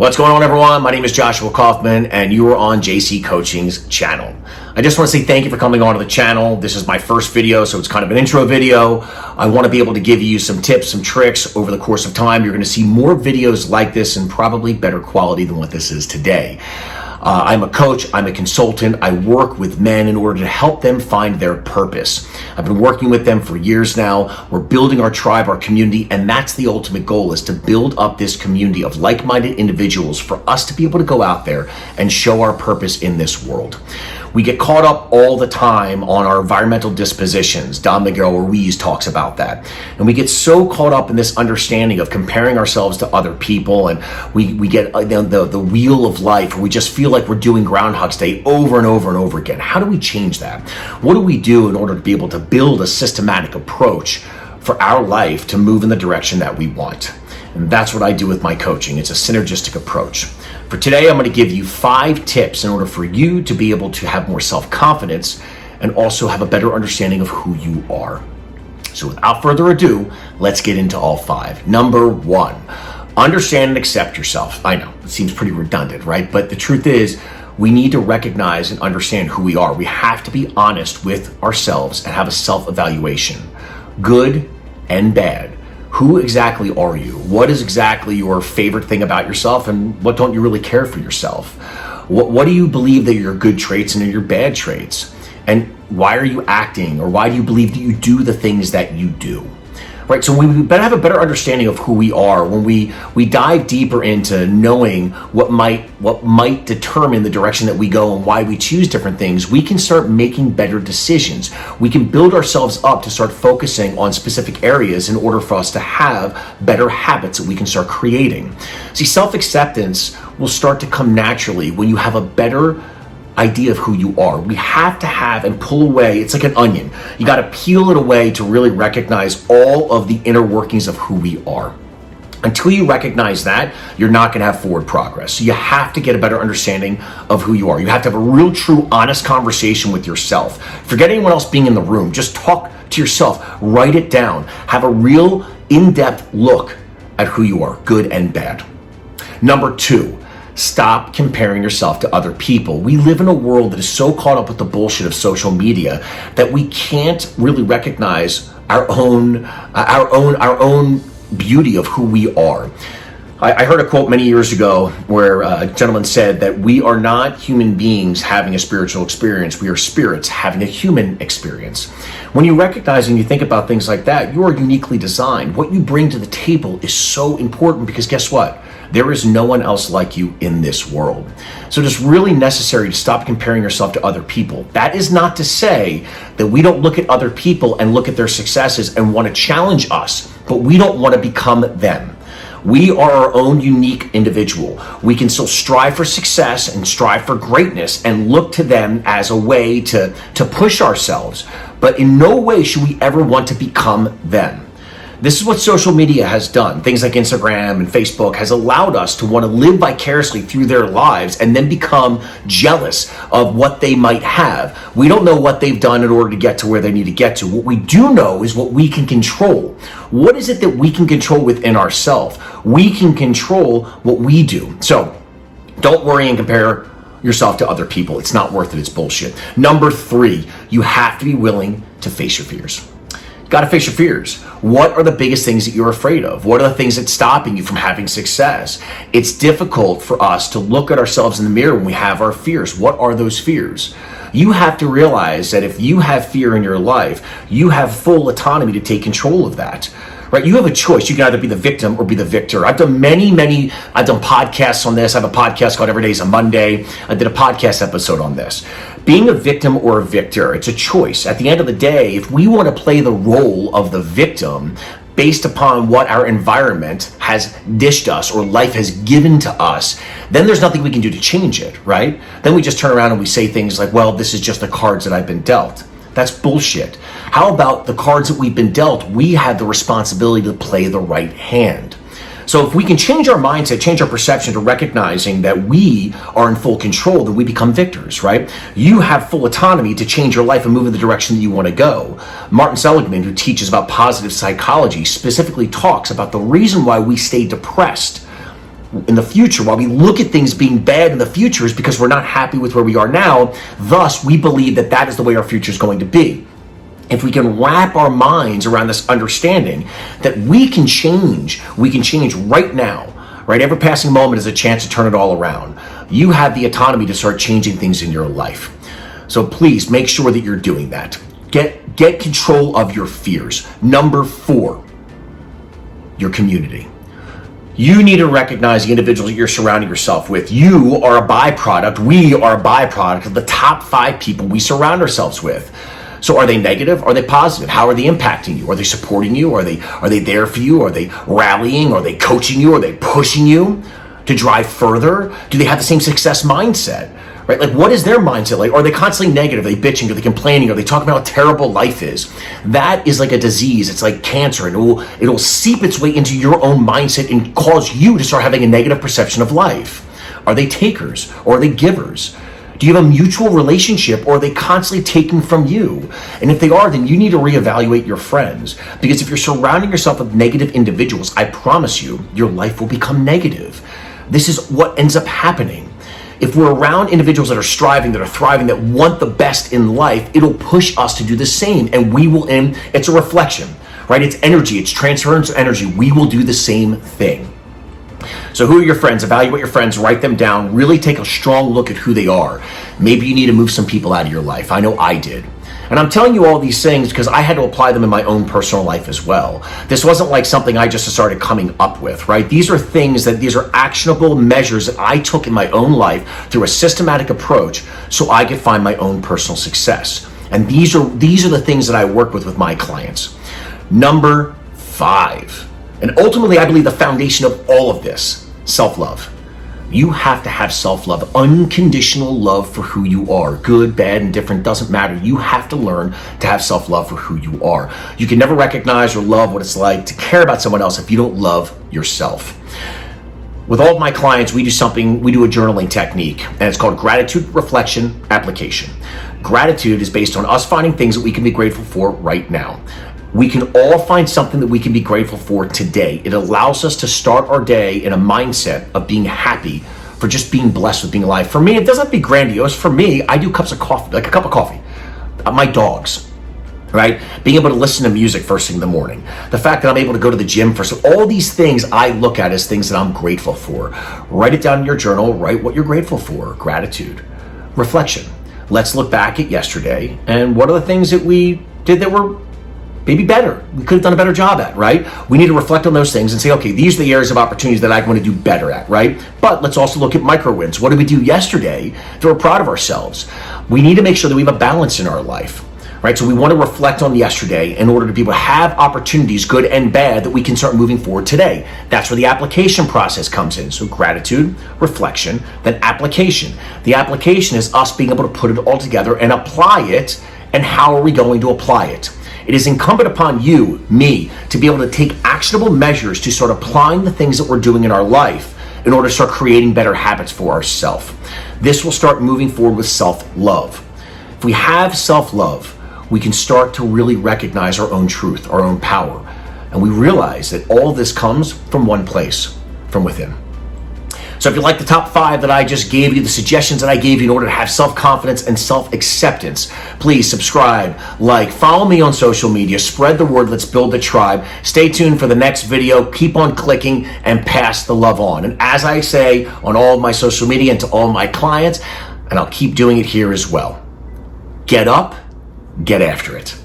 What's going on, everyone? My name is Joshua Kaufman, and you are on JC Coaching's channel. I just want to say thank you for coming onto the channel. This is my first video, so it's kind of an intro video. I want to be able to give you some tips, some tricks over the course of time. You're going to see more videos like this and probably better quality than what this is today. I'm a coach, I'm a consultant, I work with men in order to help them find their purpose. I've been working with them for years now. We're building our tribe, our community, and that's the ultimate goal, is to build up this community of like-minded individuals for us to be able to go out there and show our purpose in this world. We get caught up all the time on our environmental dispositions. Don Miguel Ruiz talks about that. And we get so caught up in this understanding of comparing ourselves to other people, and we get the wheel of life, where we just feel like we're doing Groundhog's Day over and over and over again. How do we change that? What do we do in order to be able to build a systematic approach for our life to move in the direction that we want? And that's what I do with my coaching. It's a synergistic approach. For today, I'm going to give you 5 tips in order for you to be able to have more self-confidence and also have a better understanding of who you are. So without further ado, let's get into all 5. Number 1, understand and accept yourself. I know, it seems pretty redundant, right? But the truth is, we need to recognize and understand who we are. We have to be honest with ourselves and have a self-evaluation, good and bad. Who exactly are you? What is exactly your favorite thing about yourself, and what don't you really care for yourself? What do you believe that are your good traits and are your bad traits? And why are you acting, or why do you believe that you do the things that you do? Right, so we better have a better understanding of who we are. When we dive deeper into knowing what might determine the direction that we go and why we choose different things, we can start making better decisions. We can build ourselves up to start focusing on specific areas in order for us to have better habits that we can start creating. See, self-acceptance will start to come naturally when you have a better idea of who you are. We have to have and pull away. It's like an onion. You got to peel it away to really recognize all of the inner workings of who we are. Until you recognize that, you're not going to have forward progress. So you have to get a better understanding of who you are. You have to have a real, true, honest conversation with yourself. Forget anyone else being in the room. Just talk to yourself. Write it down. Have a real, in-depth look at who you are, good and bad. Number 2, stop comparing yourself to other people. We live in a world that is so caught up with the bullshit of social media that we can't really recognize our own beauty of who we are. I heard a quote many years ago where a gentleman said that we are not human beings having a spiritual experience. We are spirits having a human experience. When you recognize and you think about things like that, you are uniquely designed. What you bring to the table is so important, because guess what? There is no one else like you in this world. So it is really necessary to stop comparing yourself to other people. That is not to say that we don't look at other people and look at their successes and want to challenge us, but we don't want to become them. We are our own unique individual. We can still strive for success and strive for greatness and look to them as a way to push ourselves, but in no way should we ever want to become them. This is what social media has done. Things like Instagram and Facebook has allowed us to want to live vicariously through their lives and then become jealous of what they might have. We don't know what they've done in order to get to where they need to get to. What we do know is what we can control. What is it that we can control within ourselves? We can control what we do. So don't worry and compare yourself to other people. It's not worth it. It's bullshit. Number 3, you have to be willing to face your fears. Got to face your fears. What are the biggest things that you're afraid of? What are the things that's stopping you from having success? It's difficult for us to look at ourselves in the mirror when we have our fears. What are those fears? You have to realize that if you have fear in your life, you have full autonomy to take control of that. Right? You have a choice. You can either be the victim or be the victor. I've done I've done podcasts on this. I have a podcast called Every Day's a Monday. I did a podcast episode on this. Being a victim or a victor, it's a choice. At the end of the day, if we want to play the role of the victim based upon what our environment has dished us or life has given to us, then there's nothing we can do to change it, right? Then we just turn around and we say things like, well, this is just the cards that I've been dealt. That's bullshit. How about the cards that we've been dealt? We have the responsibility to play the right hand. So if we can change our mindset, change our perception to recognizing that we are in full control, then we become victors, right? You have full autonomy to change your life and move in the direction that you want to go. Martin Seligman, who teaches about positive psychology, specifically talks about the reason why we stay depressed in the future, why we look at things being bad in the future, is because we're not happy with where we are now. Thus, we believe that that is the way our future is going to be. If we can wrap our minds around this understanding that we can change right now, right? Every passing moment is a chance to turn it all around. You have the autonomy to start changing things in your life. So please make sure that you're doing that. Get control of your fears. Number 4, your community. You need to recognize the individuals that you're surrounding yourself with. You are a byproduct. We are a byproduct of the top 5 people we surround ourselves with. So are they negative? Are they positive? How are they impacting you? Are they supporting you? Are they there for you? Are they rallying? Are they coaching you? Are they pushing you to drive further? Do they have the same success mindset? Right? Like, what is their mindset like? Are they constantly negative? Are they bitching? Are they complaining? Are they talking about how terrible life is? That is like a disease. It's like cancer, and it'll seep its way into your own mindset and cause you to start having a negative perception of life. Are they takers or are they givers? Do you have a mutual relationship, or are they constantly taking from you? And if they are, then you need to reevaluate your friends. Because if you're surrounding yourself with negative individuals, I promise you, your life will become negative. This is what ends up happening. If we're around individuals that are striving, that are thriving, that want the best in life, it'll push us to do the same, and we will it's a reflection, right? It's energy, it's transference of energy. We will do the same thing. So who are your friends? Evaluate your friends, write them down, really take a strong look at who they are. Maybe you need to move some people out of your life. I know I did. And I'm telling you all these things because I had to apply them in my own personal life as well. This wasn't like something I just started coming up with, right? These are actionable measures that I took in my own life through a systematic approach so I could find my own personal success. And these are the things that I work with my clients. Number 5, and ultimately I believe the foundation of all of this, self-love. You have to have self-love, unconditional love for who you are. Good, bad, and different, doesn't matter. You have to learn to have self-love for who you are. You can never recognize or love what it's like to care about someone else if you don't love yourself. With all of my clients, we do a journaling technique, and it's called gratitude, reflection, application. Gratitude is based on us finding things that we can be grateful for right now. We can all find something that we can be grateful for today. It allows us to start our day in a mindset of being happy for just being blessed with being alive. For me, it doesn't have to be grandiose. For me, I do cups of coffee, like a cup of coffee. My dogs, right? Being able to listen to music first thing in the morning. The fact that I'm able to go to the gym first. All these things I look at as things that I'm grateful for. Write it down in your journal. Write what you're grateful for. Gratitude. Reflection. Let's look back at yesterday and what are the things that we did that were maybe better, we could have done a better job at, right? We need to reflect on those things and say, okay, these are the areas of opportunities that I want to do better at, right? But let's also look at micro wins. What did we do yesterday that we're proud of ourselves? We need to make sure that we have a balance in our life, right? So we want to reflect on yesterday in order to be able to have opportunities, good and bad, that we can start moving forward today. That's where the application process comes in. So gratitude, reflection, then application. The application is us being able to put it all together and apply it. And how are we going to apply it? It is incumbent upon you, me, to be able to take actionable measures to start applying the things that we're doing in our life in order to start creating better habits for ourselves. This will start moving forward with self-love. If we have self-love, we can start to really recognize our own truth, our own power. And we realize that all this comes from one place, from within. So if you like the top 5 that I just gave you, the suggestions that I gave you in order to have self-confidence and self-acceptance, please subscribe, like, follow me on social media, spread the word, let's build the tribe. Stay tuned for the next video, keep on clicking and pass the love on. And as I say on all of my social media and to all my clients, and I'll keep doing it here as well, get up, get after it.